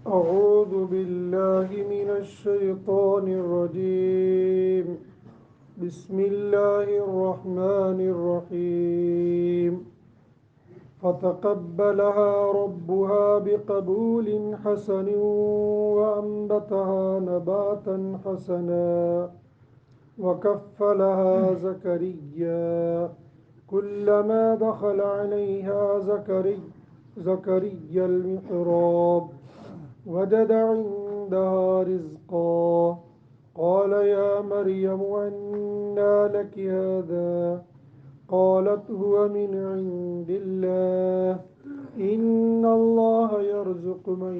أعوذ بالله من الشيطان الرجيم. بسم الله الرحمن الرحيم. فتقبلها ربها بقبول حسن وأنبتها نباتا حسنا وكفلها زكريا كلما دخل عليها زكريا المحراب وجد عندها رزقا قال يا مريم أنى لك هذا قالت هو من عند الله إن الله يرزق من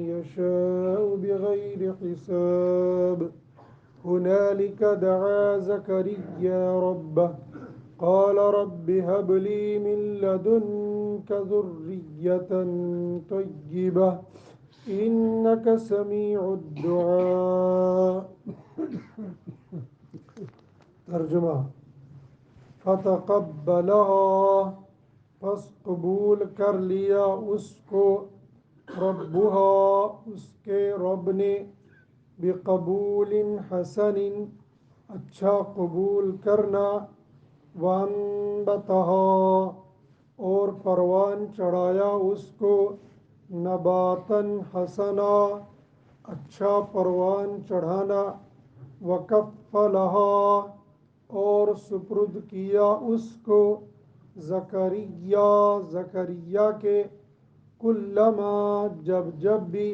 يشاء بغير حساب هنالك دعا زكريا ربه قال رب هب لي من لدنك ذرية طيبة إنك سميع الدعاء. ترجمہ: فتقبلها، پس قبول کر لیا اس کو، ربها، اس کے رب نے، بقبول حسن، اچھا قبول کرنا، وانبتها، اور پروان چڑھایا اس کو، نباتاً حسنا، اچھا پروان چڑھانا، وکفلها، اور سپرد کیا اس کو، زکریا کے، کلما، جب بھی،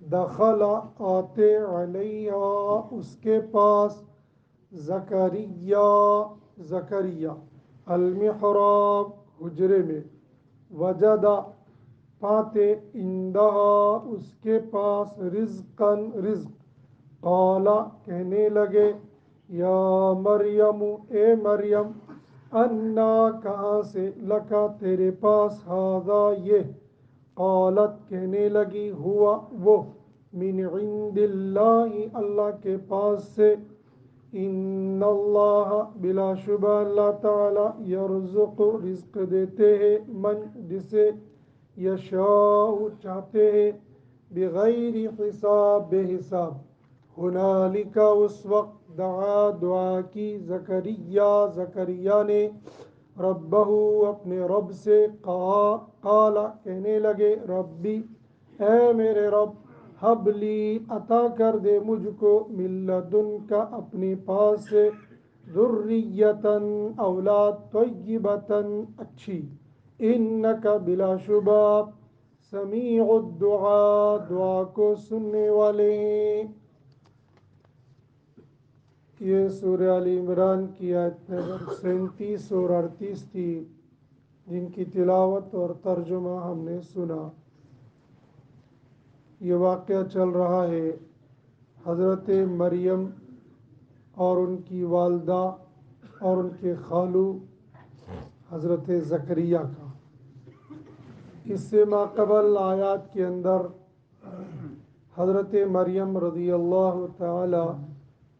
دخل آتے، علیہا، اس کے پاس، زکریا المحراب، حجرے میں، وجد، پاتے، عندہا، اس کے پاس، رزق، قال، کہنے لگے، یا مریم، اے مریم، انا، کہاں سے، لکا، تیرے پاس، ہذا، یہ، قالت، کہنے لگی، ہوا، وہ، من عند اللہ، اللہ کے پاس سے، ان اللہ، بلا شبہ اللہ تعالی، یرزق، رزق دیتے ہیں، من، جسے، یشاء، چاہتے ہیں، بغیر حساب، بے حساب، ہنالک، اس وقت، دعا کی، زکریا نے، ربہ، اپنے رب سے، قال، کہنے لگے، ربی، اے میرے رب، حب لی، عطا کر دے مجھ کو، من لدنک، اپنے پاس سے، ذریۃً، اولاد، طیبۃً، اچھی، انک، بلا شبہ، سمیع الدعاء، دعا کو سننے والے ہیں۔ یہ سورہ آل عمران کی آیت نمبر 37 اور 38 تھی، جن کی تلاوت اور ترجمہ ہم نے سنا۔ یہ واقعہ چل رہا ہے حضرت مریم اور ان کی والدہ اور ان کے خالو حضرت زکریا کا۔ اس سے ماقبل آیات کے اندر حضرت مریم رضی اللہ تعالی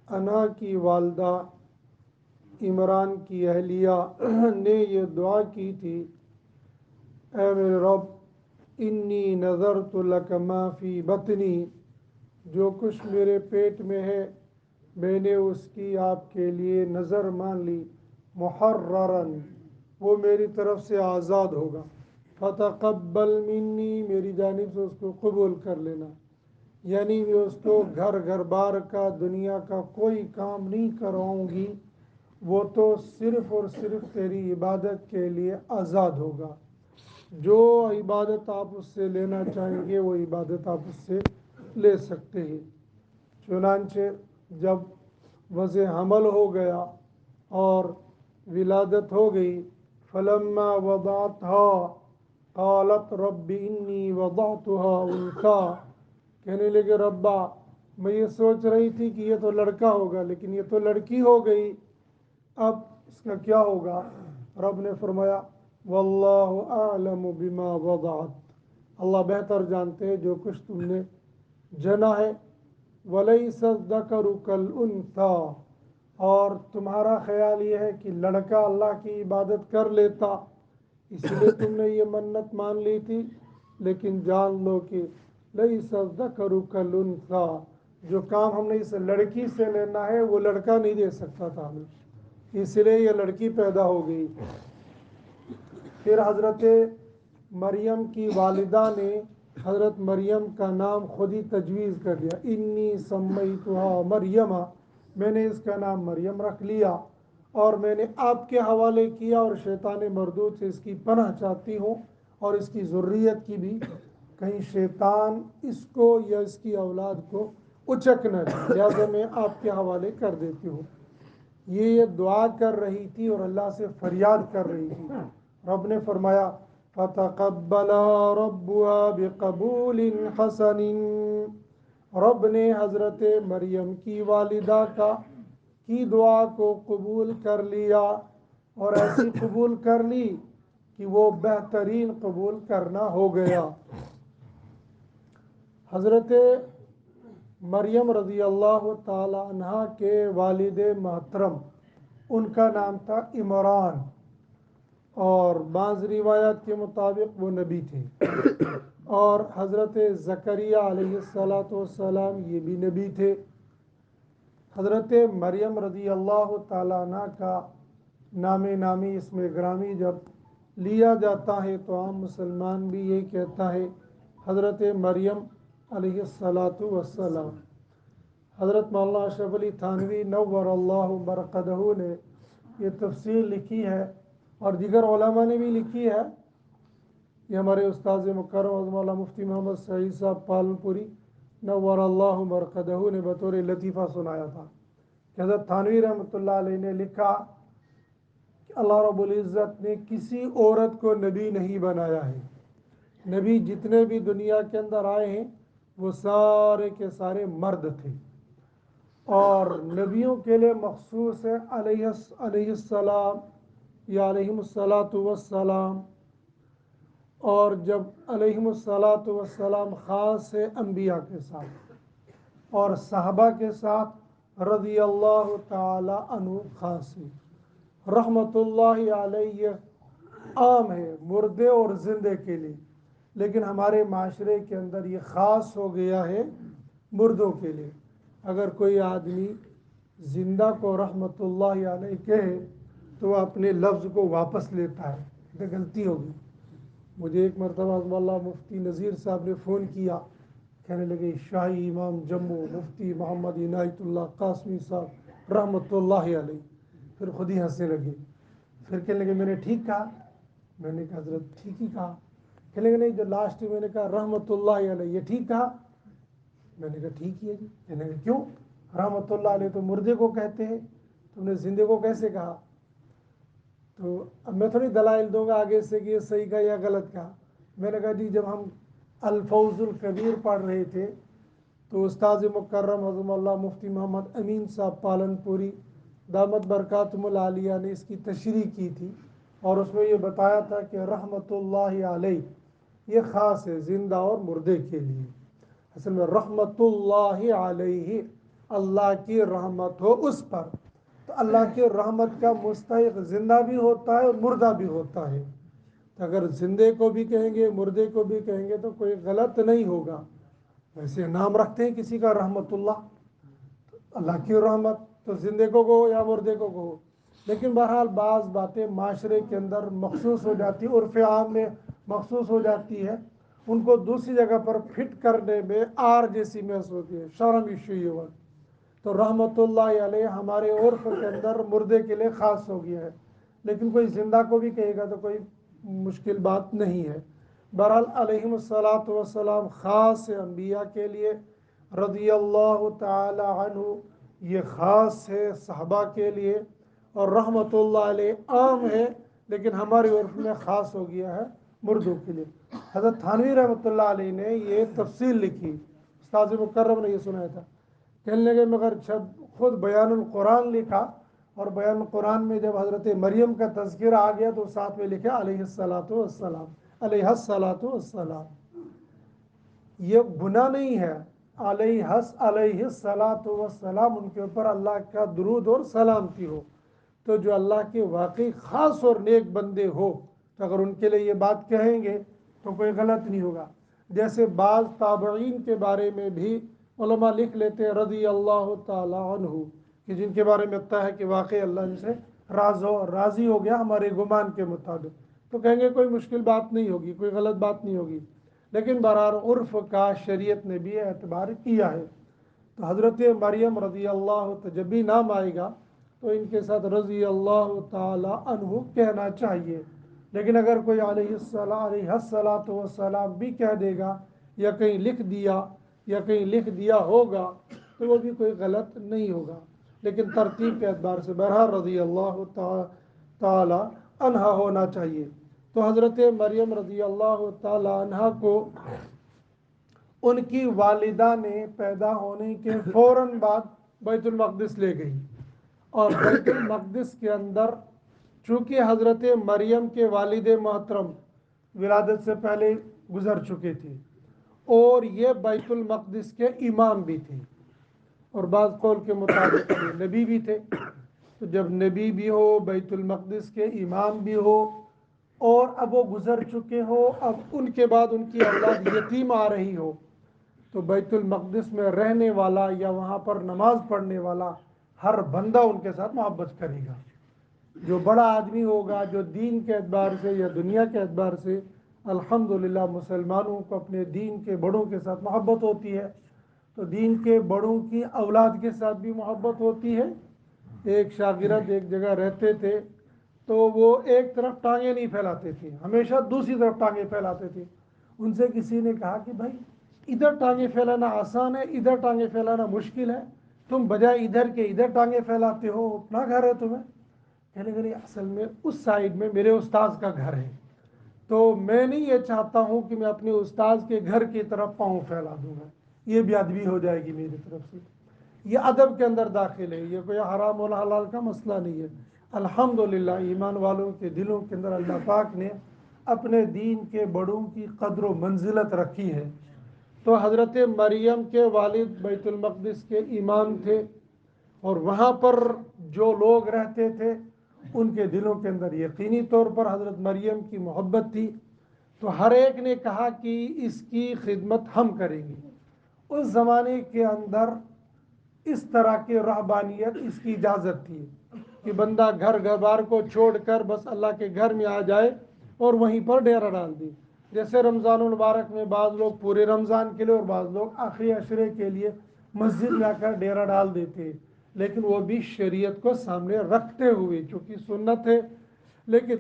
عنہا کی والدہ عمران کی اہلیہ نے یہ دعا کی تھی، اے میرے رب، انی نذرت لک ما فی بطنی، جو کچھ میرے پیٹ میں ہے میں نے اس کی آپ کے لیے نظر مان لی، محررن، وہ میری طرف سے آزاد ہوگا، فتقبل منی، میری جانب سے اس کو قبول کر لینا، یعنی میں اس کو گھر بار کا، دنیا کا کوئی کام نہیں کرواؤں گی، وہ تو صرف اور صرف تیری عبادت کے لیے آزاد ہوگا، جو عبادت آپ اس سے لینا چاہیں گے وہ عبادت آپ اس سے لے سکتے ہیں۔ چنانچہ جب وضع حمل ہو گیا اور ولادت ہو گئی، فلما وضعتها قالت رب انی وضعتها انثی، کہنے لگے، ربا، میں یہ سوچ رہی تھی کہ یہ تو لڑکا ہوگا لیکن یہ تو لڑکی ہو گئی، اب اس کا کیا ہوگا؟ رب نے فرمایا، واللہ اعلم بما وضعت، اللہ بہتر جانتے ہیں جو کچھ تم نے جنا ہے، ولیس الذکر کالانثی، اور تمہارا خیال یہ ہے کہ لڑکا اللہ کی عبادت کر لیتا، اسی لیے تم نے یہ منت مان لی تھی، لیکن جان لو کہ لیس الذکر کالانثی، جو کام ہم نے اس لڑکی سے لینا ہے وہ لڑکا نہیں دے سکتا تھا ہمیں، اس لیے یہ لڑکی پیدا ہو گئی۔ پھر حضرت مریم کی والدہ نے حضرت مریم کا نام خود ہی تجویز کر دیا، انی سمیتھا مریم، میں نے اس کا نام مریم رکھ لیا اور میں نے آپ کے حوالے کیا، اور شیطان مردود سے اس کی پناہ چاہتی ہوں اور اس کی ذریت کی بھی، کہیں شیطان اس کو یا اس کی اولاد کو اچک نہ دے، لہٰذا میں آپ کے حوالے کر دیتی ہوں۔ یہ دعا کر رہی تھی اور اللہ سے فریاد کر رہی تھی۔ رب نے فرمایا فَتَقَبَّلَهَا رَبُّهَا بِقَبُولٍ حَسَنٍ، رب نے حضرت مریم کی والدہ کی دعا کو قبول کر لیا، اور ایسی قبول کر لی کہ وہ بہترین قبول کرنا ہو گیا۔ حضرت مریم رضی اللہ تعالی عنہ کے والد محترم، ان کا نام تھا عمران، اور بعض روایات کے مطابق وہ نبی تھے، اور حضرت زکریہ علیہ السلام یہ بھی نبی تھے۔ حضرت مریم رضی اللہ تعالیٰ عنہ کا نام نامی اسم گرامی جب لیا جاتا ہے تو عام مسلمان بھی یہی کہتا ہے حضرت مریم علیہ السلام۔ حضرت مولانا اشرف علی تھانوی نور اللہ مرقدہ نے یہ تفسیر لکھی ہے، اور دیگر علماء نے بھی لکھی ہے۔ یہ ہمارے استاذ مکرم مولانا مفتی محمد سعید صاحب پالنپوری نور اللہ مرقدہ نے بطور لطیفہ سنایا تھا کہ حضرت تھانوی رحمۃ اللہ علیہ نے لکھا کہ اللہ رب العزت نے کسی عورت کو نبی نہیں بنایا ہے، نبی جتنے بھی دنیا کے اندر آئے ہیں وہ سارے کے سارے مرد تھے، اور نبیوں کے لیے مخصوص ہے علیہ السلام یا علیہم السلام، اور جب علیہم السلام خاص ہے انبیاء کے ساتھ، اور صحابہ کے ساتھ رضی اللہ تعالی عنہ خاص ہے۔ رحمت اللہ علیہ عام ہے مردے اور زندے کے لیے، لیکن ہمارے معاشرے کے اندر یہ خاص ہو گیا ہے مردوں کے لیے۔ اگر کوئی آدمی زندہ کو رحمت اللہ علیہ کہے تو وہ اپنے لفظ کو واپس لیتا ہے، یہ غلطی ہوگی۔ مجھے ایک مرتبہ اللہ مفتی نذیر صاحب نے فون کیا، کہنے لگے شاہی امام جموں مفتی محمد عنایت اللہ قاسمی صاحب رحمت اللہ علیہ، پھر خود ہی ہنسنے لگے، پھر کہنے لگے میں نے ٹھیک کہا؟ میں نے کہا حضرت ٹھیک ہی کہا۔ کہنے لگے نہیں، جو لاسٹ میں نے کہا رحمت اللہ علیہ یہ ٹھیک کہا؟ میں نے کہا ٹھیک ہی ہے جی۔ کہنے لگے کیوں؟ رحمت اللہ علیہ تو مردے کو کہتے ہیں، تم نے زندے کو کیسے کہا؟ تو اب میں تھوڑی دلائل دوں گا آگے سے کہ یہ صحیح کہا یا غلط کہا۔ میں نے کہا جی جب ہم الفوز الکبیر پڑھ رہے تھے تو استاذ مکرم عظم اللہ مفتی محمد امین صاحب پالنپوری دامت برکاتہم العالیہ نے اس کی تشریح کی تھی، اور اس میں یہ بتایا تھا کہ رحمت اللہ علیہ یہ خاص ہے زندہ اور مردے کے لیے۔ اصل میں رحمت اللہ علیہ، اللہ کی رحمت ہو اس پر، تو اللہ کی رحمت کا مستحق زندہ بھی ہوتا ہے اور مردہ بھی ہوتا ہے، تو اگر زندے کو بھی کہیں گے مردے کو بھی کہیں گے تو کوئی غلط نہیں ہوگا۔ ویسے نام رکھتے ہیں کسی کا رحمت اللہ، اللہ کی رحمت، تو زندے کو کہو یا مردے کو کہو، لیکن بہرحال بعض باتیں معاشرے کے اندر مخصوص ہو جاتی، عرف عام میں مخصوص ہو جاتی ہے، ان کو دوسری جگہ پر فٹ کرنے میں آر جیسی محسوس ہوتی ہے، شرم ایشو یہ ہوا، تو رحمت اللہ علیہ ہمارے عرف کے اندر مردے کے لیے خاص ہو گیا ہے، لیکن کوئی زندہ کو بھی کہے گا تو کوئی مشکل بات نہیں ہے۔ بہرحال علیہم السلام خاص ہے انبیاء کے لیے، رضی اللہ تعالی عنہ یہ خاص ہے صحابہ کے لیے، اور رحمت اللہ علیہ عام ہے لیکن ہمارے عرف میں خاص ہو گیا ہے مردوں کے لیے۔ حضرت تھانوی رحمۃ اللہ علیہ نے یہ تفصیل لکھی، استاذ مکرم نے یہ سنایا تھا، کہنے لگے مگر خود بیان القرآن لکھا، اور بیان القرآن میں جب حضرت مریم کا تذکرہ آ گیا تو ساتھ میں لکھا علیہ السلام۔ یہ گناہ نہیں ہے، علیہ السلام ان کے اوپر اللہ کا درود اور سلامتی ہو، تو جو اللہ کے واقعی خاص اور نیک بندے ہو تو اگر ان کے لیے یہ بات کہیں گے تو کوئی غلط نہیں ہوگا. جیسے بعض تابعین کے بارے میں بھی علماء لکھ لیتے ہیں رضی اللہ تعالیٰ عنہ، کہ جن کے بارے میں لگتا ہے کہ واقعی اللہ ان سے راضی ہو گیا ہمارے گمان کے مطابق، تو کہیں گے کوئی مشکل بات نہیں ہوگی، کوئی غلط بات نہیں ہوگی. لیکن برار عرف کا شریعت نے بھی اعتبار کیا ہے. تو حضرت مریم رضی اللہ جب بھی نام آئے گا تو ان کے ساتھ رضی اللہ تعالی عنہ کہنا چاہیے. لیکن اگر کوئی علیہ الصلاۃ والسلام بھی کہہ دے گا یا کہیں لکھ دیا ہوگا تو وہ بھی کوئی غلط نہیں ہوگا. لیکن ترتیب کے اعتبار سے بہرحال رضی اللہ تعالی عنہ ہونا چاہیے. تو حضرت مریم رضی اللہ تعالی عنہ کو ان کی والدہ نے پیدا ہونے کے فوراً بعد بیت المقدس لے گئی، اور بیت المقدس کے اندر چونکہ حضرت مریم کے والد محترم ولادت سے پہلے گزر چکے تھے اور یہ بیت المقدس کے امام بھی تھے، اور بعض قول کے مطابق یہ نبی بھی تھے. تو جب نبی بھی ہو، بیت المقدس کے امام بھی ہو، اور اب وہ گزر چکے ہو، اب ان کے بعد ان کی اولاد یتیم آ رہی ہو، تو بیت المقدس میں رہنے والا یا وہاں پر نماز پڑھنے والا ہر بندہ ان کے ساتھ محبت کرے گا. جو بڑا آدمی ہوگا، جو دین کے اعتبار سے یا دنیا کے اعتبار سے الحمدللہ مسلمانوں کو اپنے دین کے بڑوں کے ساتھ محبت ہوتی ہے، تو دین کے بڑوں کی اولاد کے ساتھ بھی محبت ہوتی ہے. ایک شاگرد ایک جگہ رہتے تھے تو وہ ایک طرف ٹانگیں نہیں پھیلاتے تھے، ہمیشہ دوسری طرف ٹانگیں پھیلاتے تھے. ان سے کسی نے کہا کہ بھائی ادھر ٹانگیں پھیلانا آسان ہے، ادھر ٹانگیں پھیلانا مشکل ہے، تم بجائے ادھر کے ادھر ٹانگیں پھیلاتے ہو، اپنا گھر ہے تمہیں. کہنے لگے اصل میں اس سائیڈ میں میرے استاذ کا گھر ہے، تو میں نہیں یہ چاہتا ہوں کہ میں اپنے استاذ کے گھر کی طرف پاؤں پھیلا دوں گا، یہ بے ادبی ہو جائے گی میری طرف سے. یہ ادب کے اندر داخل ہے، یہ کوئی حرام و حلال کا مسئلہ نہیں ہے. الحمدللہ ایمان والوں کے دلوں کے اندر اللہ پاک نے اپنے دین کے بڑوں کی قدر و منزلت رکھی ہے. تو حضرت مریم کے والد بیت المقدس کے امام تھے، اور وہاں پر جو لوگ رہتے تھے ان کے دلوں کے اندر یقینی طور پر حضرت مریم کی محبت تھی. تو ہر ایک نے کہا کہ اس کی خدمت ہم کریں گے. اس زمانے کے اندر اس طرح کی رہبانیت اس کی اجازت تھی کہ بندہ گھر بار کو چھوڑ کر بس اللہ کے گھر میں آ جائے اور وہیں پر ڈیرا ڈال دے. جیسے رمضان المبارک میں بعض لوگ پورے رمضان کے لیے اور بعض لوگ آخری عشرے کے لیے مسجد میں آ کر ڈیرا ڈال دیتے، لیکن وہ بھی شریعت کو سامنے رکھتے ہوئے، چونکہ سنت ہے. لیکن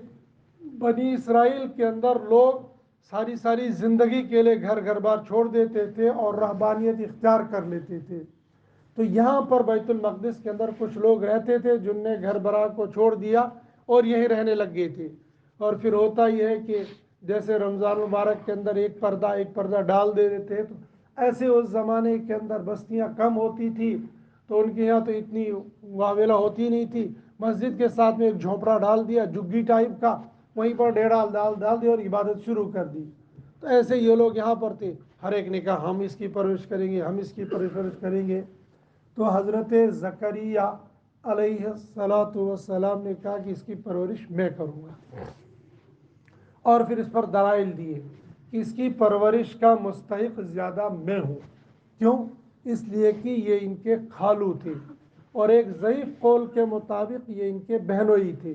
بنی اسرائیل کے اندر لوگ ساری زندگی کے لیے گھر بار چھوڑ دیتے تھے اور رہبانیت اختیار کر لیتے تھے. تو یہاں پر بیت المقدس کے اندر کچھ لوگ رہتے تھے جن نے گھر برار کو چھوڑ دیا اور یہیں رہنے لگ گئے تھے. اور پھر ہوتا یہ ہے کہ جیسے رمضان مبارک کے اندر ایک پردہ ڈال دے دیتے، تو ایسے اس زمانے کے اندر بستیاں کم ہوتی تھی تو ان کے یہاں تو اتنی واویلا ہوتی نہیں تھی. مسجد کے ساتھ میں ایک جھونپڑا ڈال دیا جگی ٹائپ کا، وہیں پر ڈیرا ڈال دیا اور عبادت شروع کر دی. تو ایسے یہ لوگ یہاں پر تھے، ہر ایک نے کہا ہم اس کی پرورش کریں گے، ہم اس کی پرورش کریں گے. تو حضرت زکریا علیہ السلام نے کہا کہ اس کی پرورش میں کروں گا، اور پھر اس پر دلائل دیے کہ اس کی پرورش کا مستحق زیادہ میں ہوں. کیوں؟ اس لیے کہ یہ ان کے خالو تھے، اور ایک ضعیف قول کے مطابق یہ ان کے بہنوئی تھے،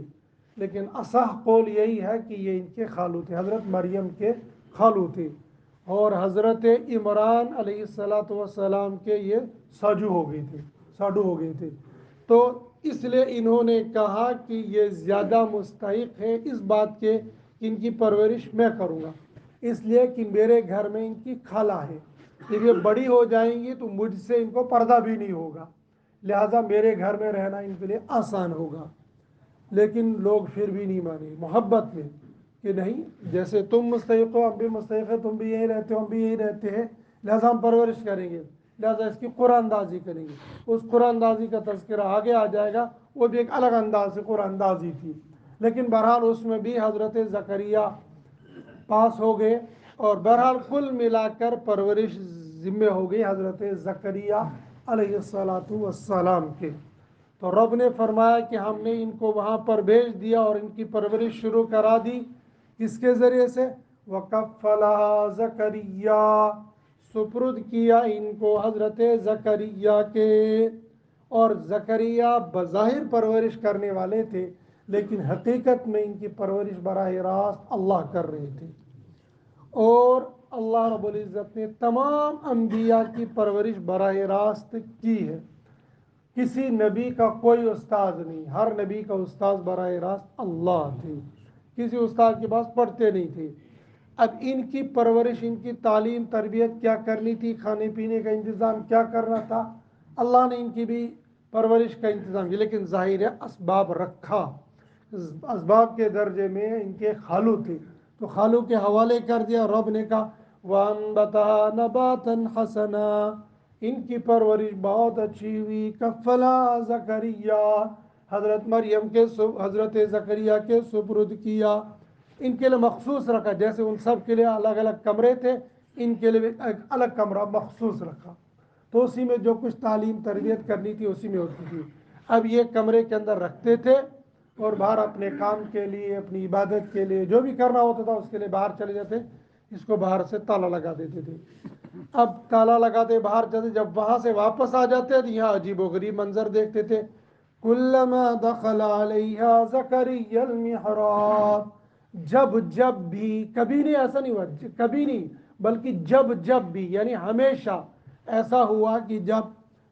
لیکن اصح قول یہی ہے کہ یہ ان کے خالو تھے، حضرت مریم کے خالو تھے. اور حضرت عمران علیہ السلام کے یہ ساڈو ہو گئے تھے. تو اس لیے انہوں نے کہا کہ یہ زیادہ مستحق ہے اس بات کے کہ ان کی پرورش میں کروں گا، اس لیے کہ میرے گھر میں ان کی خالہ ہے. جب یہ بڑی ہو جائیں گی تو مجھ سے ان کو پردہ بھی نہیں ہوگا، لہذا میرے گھر میں رہنا ان کے لیے آسان ہوگا. لیکن لوگ پھر بھی نہیں مانے محبت میں کہ نہیں، جیسے تم مستحق ہو ہم بھی مستحق ہیں، تم بھی یہیں رہتے ہو ہم بھی یہیں رہتے ہیں، لہذا ہم پرورش کریں گے، لہذا اس کی قرآن اندازی کریں گے. اس قرآن اندازی کا تذکرہ آگے آ جائے گا، وہ بھی ایک الگ انداز سے قرآن اندازی تھی. لیکن بہرحال اس میں بھی حضرت زکریا پاس ہو گئے، اور بہرحال کل ملا کر پرورش ذمہ ہو گئی حضرت زکریا علیہ السلام کے. تو رب نے فرمایا کہ ہم نے ان کو وہاں پر بھیج دیا اور ان کی پرورش شروع کرا دی. کس کے ذریعے سے؟ وَكَفَّلَهَا زَكَرِيَّا، سپرد کیا ان کو حضرت زکریا کے. اور زکریا بظاہر پرورش کرنے والے تھے، لیکن حقیقت میں ان کی پرورش براہ راست اللہ کر رہے تھے. اور اللہ رب العزت نے تمام انبیاء کی پرورش براہ راست کی ہے. کسی نبی کا کوئی استاذ نہیں، ہر نبی کا استاذ براہ راست اللہ تھے. کسی استاد کے پاس پڑھتے نہیں تھے. اب ان کی پرورش، ان کی تعلیم تربیت کیا کرنی تھی، کھانے پینے کا انتظام کیا کرنا تھا، اللہ نے ان کی بھی پرورش کا انتظام کیا. لیکن ظاہر ہے اسباب رکھا. اسباب کے درجے میں ان کے خالو تھے تو خالو کے حوالے کر دیا. رب نے کہا وَأَنبَتَهَا نَبَاتًا حَسَنًا، ان کی پرورش بہت اچھی ہوئی. کفلا زکریا، حضرت مریم کے حضرت زکریا کے سپرد کیا. ان کے لیے مخصوص رکھا، جیسے ان سب کے لیے الگ الگ کمرے تھے، ان کے لیے ایک الگ کمرہ مخصوص رکھا. تو اسی میں جو کچھ تعلیم تربیت کرنی تھی اسی میں ہوتی تھی. اب یہ کمرے کے اندر رکھتے تھے اور باہر اپنے کام کے لیے، اپنی عبادت کے لیے، جو بھی کرنا ہوتا تھا اس کے لیے باہر چلے جاتے. اس کو باہر سے تالا لگا دیتے تھے. اب تالا لگاتے باہر جاتے، جب وہاں سے واپس آ جاتے تو یہاں عجیب و غریب منظر دیکھتے تھے. کلما دخل علیہا زکریا المحراب، جب بھی، کبھی نہیں ایسا نہیں ہوا، کبھی نہیں بلکہ جب بھی، یعنی ہمیشہ ایسا ہوا کہ جب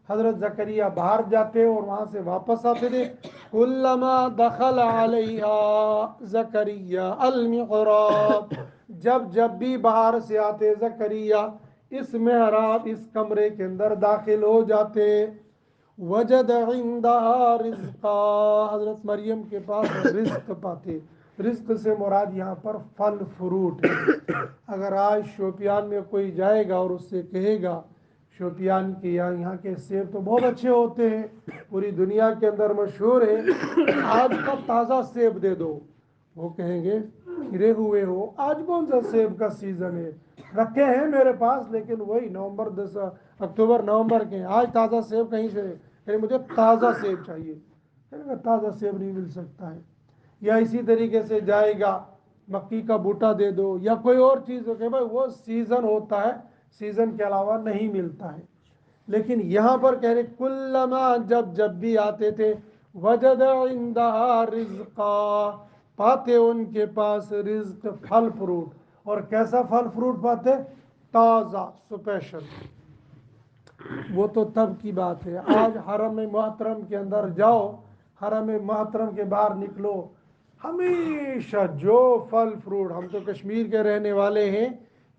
حضرت زکریا باہر جاتے اور وہاں سے واپس آتے تھے، کلما دخل علیہا زکریا المحراب، جب بھی باہر سے آتے زکریا اس محراب، اس کمرے کے اندر داخل ہو جاتے، وجد عندها رزقا، حضرت مریم کے پاس رزق پاتے. رزق سے مراد یہاں پر پھل فروٹ ہے. اگر آج شوپیان میں کوئی جائے گا اور اس سے کہے گا شوپیان کے یہاں کے سیب تو بہت اچھے ہوتے ہیں، پوری دنیا کے اندر مشہور ہے، آج کا تازہ سیب دے دو، وہ کہیں گے گرے ہوئے ہو، آج کون سا سیب کا سیزن ہے، رکھے ہیں میرے پاس لیکن وہی نومبر اکتوبر نومبر کے، آج تازہ سیب کہیں سے، یعنی مجھے تازہ سیب چاہیے. تازہ سیب نہیں مل سکتا ہے. یا اسی طریقے سے جائے گا مکی کا بوٹا دے دو یا کوئی اور چیز ہو کہ بھائی وہ سیزن ہوتا ہے، سیزن کے علاوہ نہیں ملتا ہے. لیکن یہاں پر کہہ رہے کلما، جب بھی آتے تھے، وجد عندها رزقا، پاتے ان کے پاس رزق، پھل فروٹ. اور کیسا پھل فروٹ پاتے؟ تازہ، اسپیشل. وہ تو تب کی بات ہے. آج حرم محترم کے اندر جاؤ، حرم محترم کے باہر نکلو، ہمیشہ جو پھل فروٹ، ہم تو کشمیر کے رہنے والے ہیں،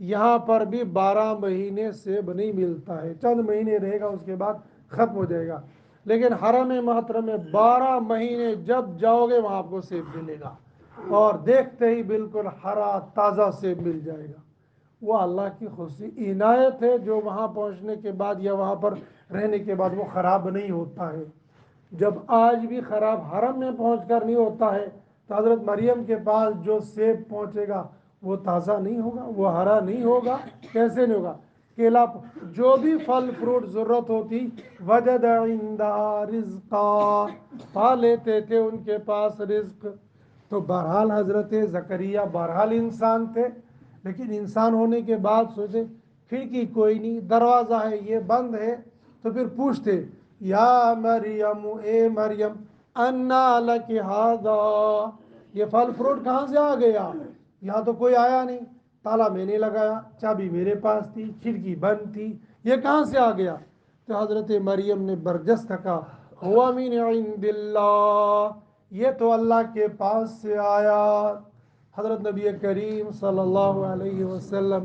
یہاں پر بھی 12 مہینے سیب نہیں ملتا ہے. چند مہینے رہے گا اس کے بعد ختم ہو جائے گا. لیکن حرم محترم میں 12 مہینے جب جاؤ گے وہاں آپ کو سیب ملے گا، اور دیکھتے ہی بالکل ہرا تازہ سیب مل جائے گا. وہ اللہ کی خصوصی عنایت ہے جو وہاں پہنچنے کے بعد یا وہاں پر رہنے کے بعد وہ خراب نہیں ہوتا ہے. جب آج بھی خراب حرم میں پہنچ کر نہیں ہوتا ہے تو حضرت مریم کے پاس جو سیب پہنچے گا وہ تازہ نہیں ہوگا، وہ ہرا نہیں ہوگا. کیسے نہیں ہوگا؟ کیلا، جو بھی پھل فروٹ ضرورت ہوتی، وجد عندها رزقا، پا لیتے تھے ان کے پاس رزق. تو بہرحال حضرت زکریا بہرحال انسان تھے، لیکن انسان ہونے کے بعد سوچے کھڑکی کوئی نہیں، دروازہ ہے یہ بند ہے، تو پھر پوچھتے یا مریم، اے مریم، انا لک ھذا، یہ پھل فروٹ کہاں سے آ گیا؟ یہاں تو کوئی آیا نہیں، تالا میں نے لگایا، چابی میرے پاس تھی، کھڑکی بند تھی، یہ کہاں سے آ گیا؟ تو حضرت مریم نے برجست کہا ہوا من عند اللہ، یہ تو اللہ کے پاس سے آیا. حضرت نبی کریم صلی اللہ علیہ وسلم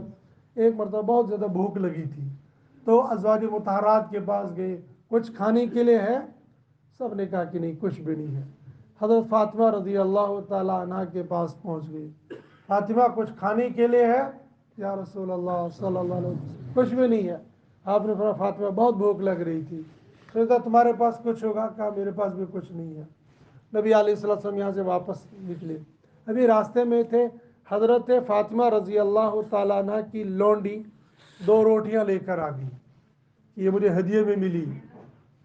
ایک مرتبہ بہت زیادہ بھوک لگی تھی تو ازواج مطہرات کے پاس گئے، کچھ کھانے کے لیے ہے؟ سب نے کہا کہ نہیں کچھ بھی نہیں ہے. حضرت فاطمہ رضی اللہ تعالیٰ عنہ کے پاس پہنچ گئی، فاطمہ کچھ کھانے کے لیے ہے؟ یا رسول اللہ صلی اللہ علیہ وسلم کچھ بھی نہیں ہے. آپ نے فرمایا فاطمہ بہت بھوک لگ رہی تھی، سوچا تمہارے پاس کچھ ہوگا، کہا میرے پاس بھی کچھ نہیں ہے. نبی علیہ السلام یہاں سے واپس نکلے، ابھی راستے میں تھے، حضرت فاطمہ رضی اللہ تعالیٰ عنہ کی لونڈی 2 روٹیاں لے کر آ گئی، یہ مجھے ہدیے میں ملی.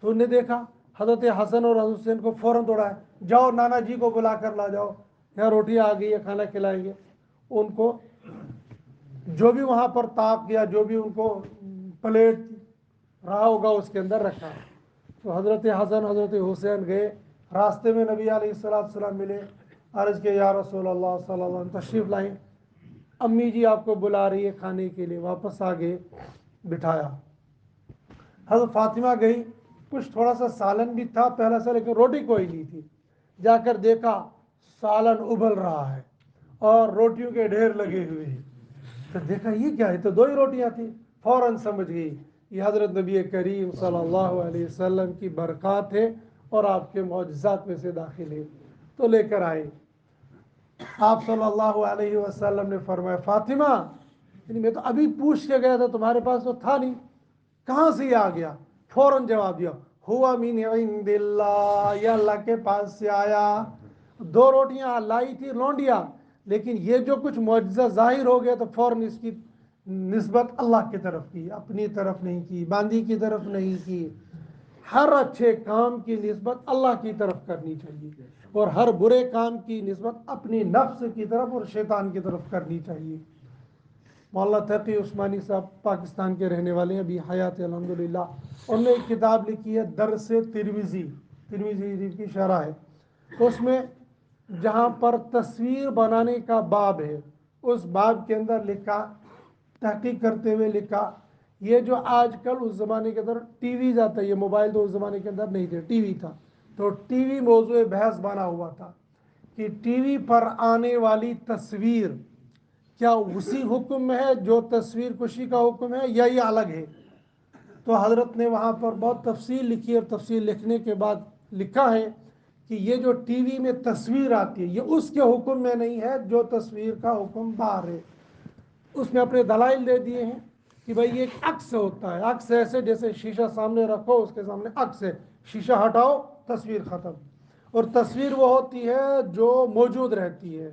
تو انہوں نے دیکھا حضرت حسن اور حضرت حسین کو فوراً دوڑا ہے، جاؤ نانا جی کو بلا کر لا جاؤ، یہاں روٹیاں آ گئی ہے، کھانا کھلائیں گے. ان کو جو بھی وہاں پر طاق یا جو بھی ان کو پلیٹ رہا ہوگا اس کے اندر رکھا. تو حضرت حسن حضرت حسین گئے, راستے میں نبی علیہ السلام ملے, عرض کے یا رسول اللہ صلی اللہ علیہ وسلم تشریف لائیں, امی جی آپ کو بلا رہی ہے کھانے کے لیے. واپس آ گئے, بٹھایا. حضرت فاطمہ گئی, کچھ تھوڑا سا سالن بھی تھا پہلا سا, لیکن روٹی کوئی نہیں تھی. جا کر دیکھا سالن ابل رہا ہے اور روٹیوں کے ڈھیر لگے ہوئے ہیں. تو دیکھا یہ کیا ہے, تو 2 ہی روٹیاں تھیں. فوراً سمجھ گئی یہ حضرت نبی کریم صلی اللہ علیہ وسلم کی برکات ہے اور آپ کے معجزات میں سے داخل ہے. تو لے کر آئے. آپ صلی اللہ علیہ وسلم نے فرمایا فاطمہ, یعنی میں تو ابھی پوچھ کے گیا تھا, تمہارے پاس تو تھا نہیں, کہاں سے یہ آ گیا؟ فوراً جواب دیا ہوا من عند اللہ, یہ اللہ کے پاس سے آیا. 2 روٹیاں لائی تھی لونڈیا, لیکن یہ جو کچھ معجزہ ظاہر ہو گیا تو فوراً اس کی نسبت اللہ کی طرف کی, اپنی طرف نہیں کی, باندھی کی طرف نہیں کی. ہر اچھے کام کی نسبت اللہ کی طرف کرنی چاہیے, اور ہر برے کام کی نسبت اپنی نفس کی طرف اور شیطان کی طرف کرنی چاہیے. مولانا تقی عثمانی صاحب پاکستان کے رہنے والے ہیں, ابھی حیات الحمدللہ. انہوں نے ایک کتاب لکھی ہے درس ترمذی, ترمذی کی شرح ہے. اس میں جہاں پر تصویر بنانے کا باب ہے, اس باب کے اندر لکھا, تحقیق کرتے ہوئے لکھا, یہ جو آج کل اس زمانے کے اندر ٹی وی جاتا ہے, یہ موبائل تو اس زمانے کے اندر نہیں تھے, ٹی وی تھا, تو ٹی وی موضوع بحث بنا ہوا تھا کہ ٹی وی پر آنے والی تصویر کیا اسی حکم میں ہے جو تصویر کشی کا حکم ہے یا یہ الگ ہے. تو حضرت نے وہاں پر بہت تفصیل لکھی, اور تفصیل لکھنے کے بعد لکھا ہے کہ یہ جو ٹی وی میں تصویر آتی ہے یہ اس کے حکم میں نہیں ہے جو تصویر کا حکم باہر ہے. اس میں اپنے دلائل دے دیے ہیں کہ بھائی یہ ایک عکس ہوتا ہے. عکس ایسے جیسے شیشہ سامنے رکھو, اس کے سامنے عکس ہے, شیشہ ہٹاؤ تصویر ختم. اور تصویر وہ ہوتی ہے جو موجود رہتی ہے,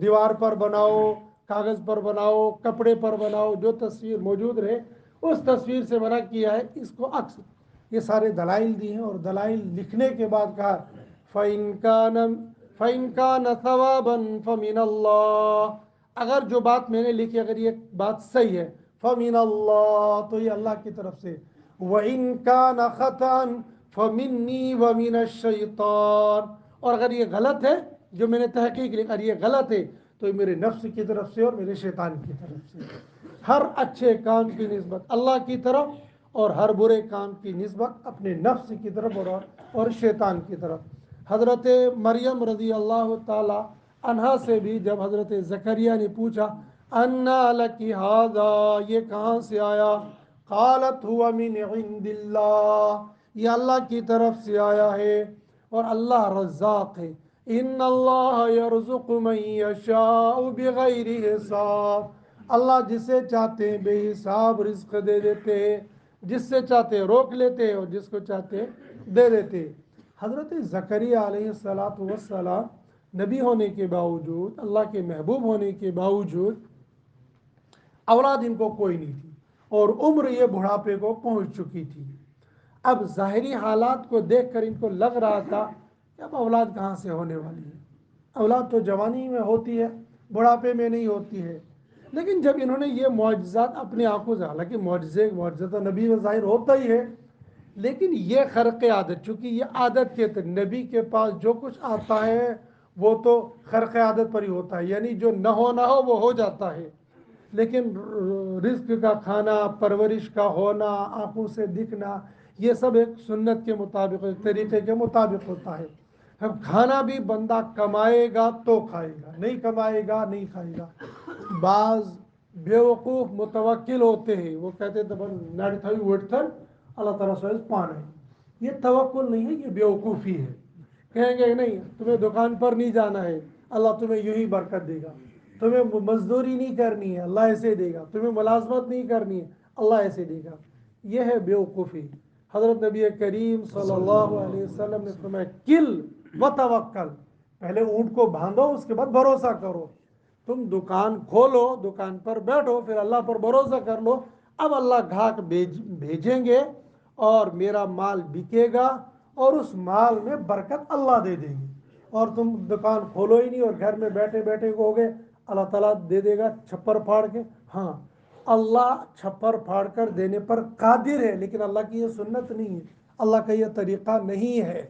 دیوار پر بناؤ, کاغذ پر بناؤ, کپڑے پر بناؤ, جو تصویر موجود رہے اس تصویر سے منع کیا ہے, اس کو عکس. یہ سارے دلائل دی ہیں, اور دلائل لکھنے کے بعد کہا فَإِن كَانَ ثَوَابًا فَمِنَ اللَّهِ, اگر جو بات میں نے لکھی اگر یہ بات صحیح ہے, فَمِنَ اللَّهِ, تو یہ اللہ کی طرف سے. وَإِن كَانَ خَطَأً فَمِنِّي وَمِنَ الشَّيْطَانِ, اور اگر یہ غلط ہے جو میں نے تحقیق لکھا, اگر یہ غلط ہے تو یہ میرے نفس کی طرف سے اور میرے شیطان کی طرف سے. ہر اچھے کام کی نسبت اللہ کی طرف, اور ہر برے کام کی نسبت اپنے نفس کی طرف اور شیطان کی طرف. حضرت مریم رضی اللہ تعالی عنہا سے بھی جب حضرت زکریا نے پوچھا انا لکی ھذا, یہ کہاں سے آیا, قالت ہوا من عند اللہ, یہ اللہ کی طرف سے آیا ہے اور اللہ رزاق ہے. ان اللہ یرزق من یشاء بغیر حساب, اللہ جسے چاہتے ہیں بے حساب رزق دے دیتے ہیں, جس سے چاہتے روک لیتے ہیں اور جس کو چاہتے دے دیتے. حضرت زکریا علیہ السلام نبی ہونے کے باوجود, اللہ کے محبوب ہونے کے باوجود اولاد ان کو کوئی نہیں تھی, اور عمر یہ بڑھاپے کو پہنچ چکی تھی. اب ظاہری حالات کو دیکھ کر ان کو لگ رہا تھا کہ اب اولاد کہاں سے ہونے والی ہے, اولاد تو جوانی میں ہوتی ہے, بڑھاپے میں نہیں ہوتی ہے. لیکن جب انہوں نے یہ معجزات اپنے آنکھوں سے, حالانکہ معجزہ تو نبی میں ظاہر ہوتا ہی ہے, لیکن یہ خرق عادت, چونکہ یہ عادت کے تھے, نبی کے پاس جو کچھ آتا ہے وہ تو خرق عادت پر ہی ہوتا ہے, یعنی جو نہ ہو وہ ہو جاتا ہے. لیکن رزق کا کھانا, پرورش کا ہونا, آنکھوں سے دکھنا, یہ سب ایک سنت کے مطابق, ایک طریقے کے مطابق ہوتا ہے. اب کھانا بھی بندہ کمائے گا تو کھائے گا, نہیں کمائے گا نہیں کھائے گا. بعض بیوقوف متوکل ہوتے ہیں, وہ کہتے ہیں نڑ تھوئی وٹھن اللہ تعالیٰ سوئز پانے, یہ توکل نہیں ہے, یہ بیوقوفی ہے. کہیں گے نہیں تمہیں دکان پر نہیں جانا ہے, اللہ تمہیں یوں ہی برکت دے گا, تمہیں مزدوری نہیں کرنی ہے, اللہ ایسے دے گا, تمہیں ملازمت نہیں کرنی ہے, اللہ ایسے دے گا. یہ ہے بیوقوفی. حضرت نبی کریم صلی اللہ علیہ وسلم نے فرمایا کل و توکل, پہلے اونٹ کو باندھو اس کے بعد بھروسہ کرو. تم دکان کھولو, دکان پر بیٹھو, پھر اللہ پر بھروسہ کر لو, اب اللہ گھاٹ بھیجیں گے اور میرا مال بکے گا اور اس مال میں برکت اللہ دے دیں گے. اور تم دکان کھولو ہی نہیں اور گھر میں بیٹھے بیٹھے کو ہو گئے، اللہ تعالیٰ دے دے گا چھپر پھاڑ کے؟ ہاں، اللہ چھپر پھاڑ کر دینے پر قادر ہے، لیکن اللہ کی یہ سنت نہیں ہے، اللہ کا یہ طریقہ نہیں ہے۔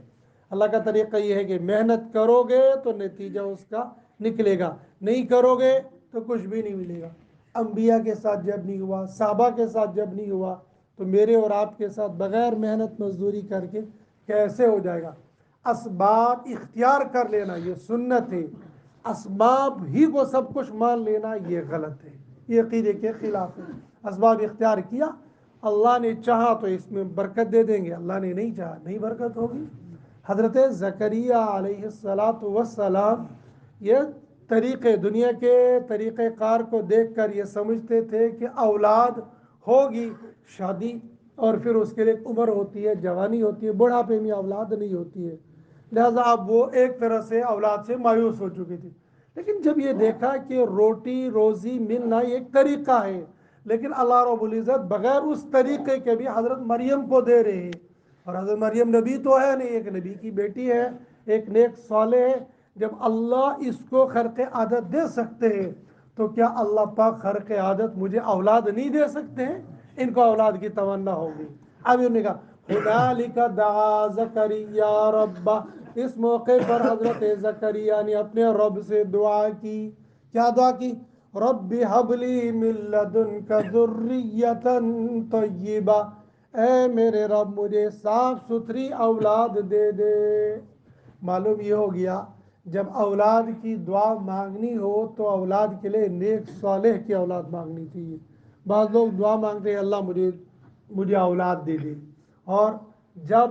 اللہ کا طریقہ یہ ہے کہ محنت کرو گے تو نتیجہ اس کا نکلے گا، نہیں کرو گے تو کچھ بھی نہیں ملے گا۔ انبیاء کے ساتھ جب نہیں ہوا، صحابہ کے ساتھ جب نہیں ہوا، تو میرے اور آپ کے ساتھ بغیر محنت مزدوری کر کے کیسے ہو جائے گا؟ اسباب اختیار کر لینا یہ سنت ہے، اسباب ہی کو سب کچھ مان لینا یہ غلط ہے، یہ عقیدے کے خلاف ہے۔ اسباب اختیار کیا، اللہ نے چاہا تو اس میں برکت دے دیں گے، اللہ نے نہیں چاہا نہیں برکت ہوگی۔ حضرت زکریا علیہ السلام یہ طریقے دنیا کے طریقہ کار کو دیکھ کر یہ سمجھتے تھے کہ اولاد ہوگی، شادی اور پھر اس کے لیے ایک عمر ہوتی ہے، جوانی ہوتی ہے، بڑھاپے میں اولاد نہیں ہوتی ہے، لہذا اب وہ ایک طرح سے اولاد سے مایوس ہو چکی تھی۔ لیکن جب یہ دیکھا کہ روٹی روزی ملنا ایک طریقہ ہے، لیکن اللہ رب العزت بغیر اس طریقے کے بھی حضرت مریم کو دے رہے ہیں، اور حضرت مریم نبی تو ہے نہیں، ایک نبی کی بیٹی ہے، ایک نیک صالح ہے، جب اللہ اس کو خرق عادت دے سکتے ہیں تو کیا اللہ پاک خرق عادت مجھے اولاد نہیں دے سکتے ہیں؟ ان کو اولاد کی تمنا ہوگی۔ اب انہوں نے کہا ہنالک دعا زکریا ربہ، اس موقع پر حضرت زکریا نے اپنے رب سے دعا کی۔ کیا دعا کی؟ رب ہب لی من لدنک ذریۃ طیبہ، اے میرے رب مجھے صاف ستھری اولاد دے دے۔ معلوم یہ ہو گیا جب اولاد کی دعا مانگنی ہو تو اولاد کے لیے نیک صالح کی اولاد مانگنی چاہیے۔ بعض لوگ دعا مانگتے ہیں اللہ مجھے اولاد دے دے، اور جب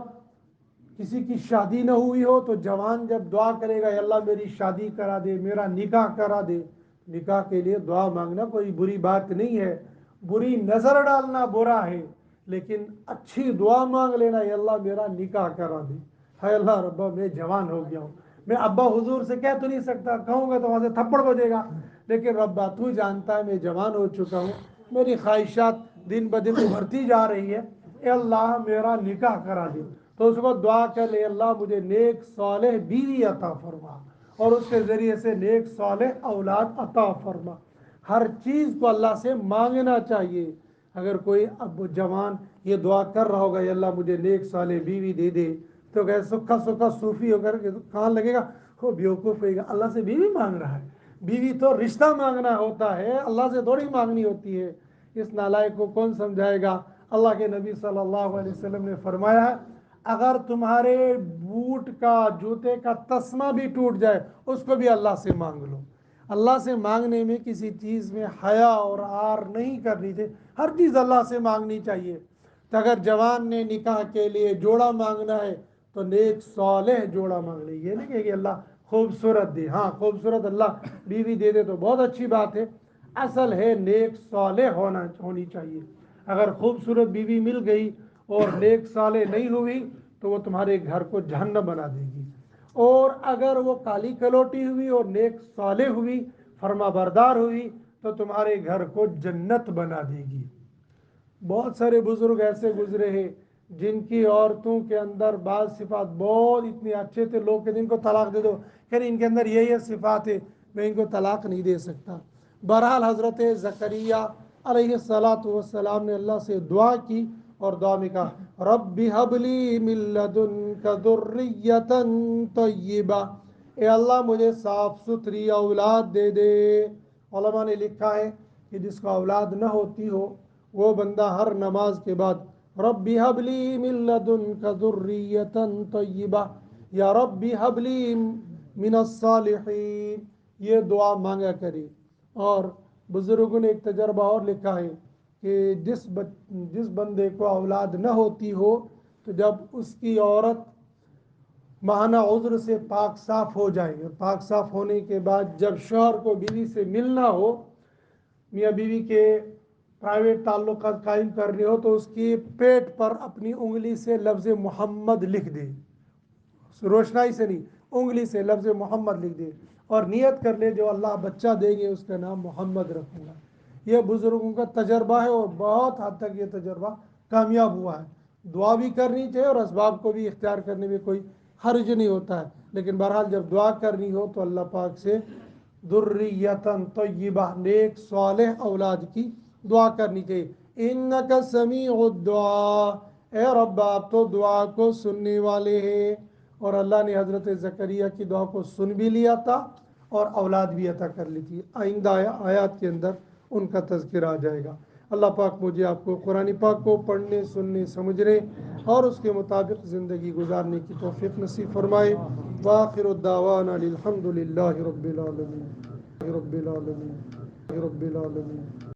کسی کی شادی نہ ہوئی ہو تو جوان جب دعا کرے گا اللہ میری شادی کرا دے، میرا نکاح کرا دے، نکاح کے لیے دعا مانگنا کوئی بری بات نہیں ہے، بری نظر ڈالنا برا ہے، لیکن اچھی دعا مانگ لینا اللہ میرا نکاح کرا دے۔ ہے اللہ ربا میں جوان ہو گیا ہوں، میں ابا حضور سے کہہ تو نہیں سکتا، کہوں گا تو وہاں سے تھپڑ بجے گا، لیکن ربا تو جانتا ہے میں جوان ہو چکا ہوں، میری خواہشات دن بدن ابھرتی جا رہی ہے، اے اللہ میرا نکاح کرا دے۔ تو اس کو دعا کر لے اللہ مجھے نیک صالح بیوی عطا فرما، اور اس کے ذریعے سے نیک صالح اولاد عطا فرما۔ ہر چیز کو اللہ سے مانگنا چاہیے۔ اگر کوئی اب جوان یہ دعا کر رہا ہوگا یا اللہ مجھے نیک صالح بیوی دے دے، تو کہ سکھا سکھا صوفی ہو کر کے کہاں لگے گا وہ بیوقوف ہوئے گا، اللہ سے بیوی مانگ رہا ہے، بیوی تو رشتہ مانگنا ہوتا ہے، اللہ سے تھوڑی مانگنی ہوتی ہے۔ اس نالائق کو کون سمجھائے گا؟ اللہ کے نبی صلی اللہ علیہ وسلم نے فرمایا ہے اگر تمہارے بوٹ کا جوتے کا تسمہ بھی ٹوٹ جائے اس کو بھی اللہ سے مانگ لو۔ اللہ سے مانگنے میں کسی چیز میں حیا اور عار نہیں کرنی چاہیے، ہر چیز اللہ سے مانگنی چاہیے۔ تو اگر جوان نے نکاح کے لیے جوڑا مانگنا ہے تو نیک صالح جوڑا مانگ لے، یہ نہیں کہ اللہ خوبصورت دے، ہاں خوبصورت اللہ بیوی دے دے تو بہت اچھی بات ہے، اصل ہے نیک صالح ہونی چاہیے۔ اگر خوبصورت بیوی مل گئی اور نیک صالح نہیں ہوئی تو وہ تمہارے گھر کو جہنم بنا دے گی، اور اگر وہ کالی کلوٹی ہوئی اور نیک صالح ہوئی، فرما بردار ہوئی، تو تمہارے گھر کو جنت بنا دے گی۔ بہت سارے بزرگ ایسے گزرے ہیں جن کی عورتوں کے اندر بعض صفات بہت اتنے اچھے تھے، لوگ کہ ان کو طلاق دے دو، کہ ان کے اندر یہ صفات ہے، میں ان کو طلاق نہیں دے سکتا۔ بہرحال حضرت زکریا علیہ السلام نے اللہ سے دعا کی، اور دعا میں کہا رب ہب لی من لدنک ذریۃ طیبہ، اے اللہ مجھے صاف ستھری اولاد دے دے۔ علماء نے لکھا ہے کہ جس کو اولاد نہ ہوتی ہو وہ بندہ ہر نماز کے بعد رب ہب لی من لدنک ذریۃ طیبہ یا رب ہب لی من الصالحین یہ دعا مانگا کرے۔ اور بزرگوں نے ایک تجربہ اور لکھا ہے کہ جس بندے کو اولاد نہ ہوتی ہو تو جب اس کی عورت ماہانہ عذر سے پاک صاف ہو جائے، اور پاک صاف ہونے کے بعد جب شوہر کو بیوی سے ملنا ہو، میاں بیوی کے پرائیویٹ تعلقات قائم کرنے ہو، تو اس کی پیٹ پر اپنی انگلی سے لفظ محمد لکھ دے، روشنائی سے نہیں، انگلی سے لفظ محمد لکھ دے، اور نیت کر لے جو اللہ بچہ دیں گے اس کا نام محمد رکھوں گا۔ یہ بزرگوں کا تجربہ ہے، اور بہت حد تک یہ تجربہ کامیاب ہوا ہے۔ دعا بھی کرنی چاہیے اور اسباب کو بھی اختیار کرنے میں کوئی حرج نہیں ہوتا ہے، لیکن بہرحال جب دعا کرنی ہو تو اللہ پاک سے ذریتاً طیبہ نیک صالح اولاد کی دعا کرنی چاہیے۔ انک سمیع الدعا، اے رب آپ تو دعا کو سننے والے ہیں۔ اور اللہ نے حضرت زکریا کی دعا کو سن بھی لیا تھا اور اولاد بھی عطا کر لی تھی۔ آئندہ آیات کے اندر ان کا تذکرہ آ جائے گا۔ اللہ پاک مجھے آپ کو قرآن پاک کو پڑھنے، سننے، سمجھنے اور اس کے مطابق زندگی گزارنے کی توفیق نصیب فرمائے۔ وآخر الدعوانا الحمد للہ رب العالمین رب العالمین رب العالمین۔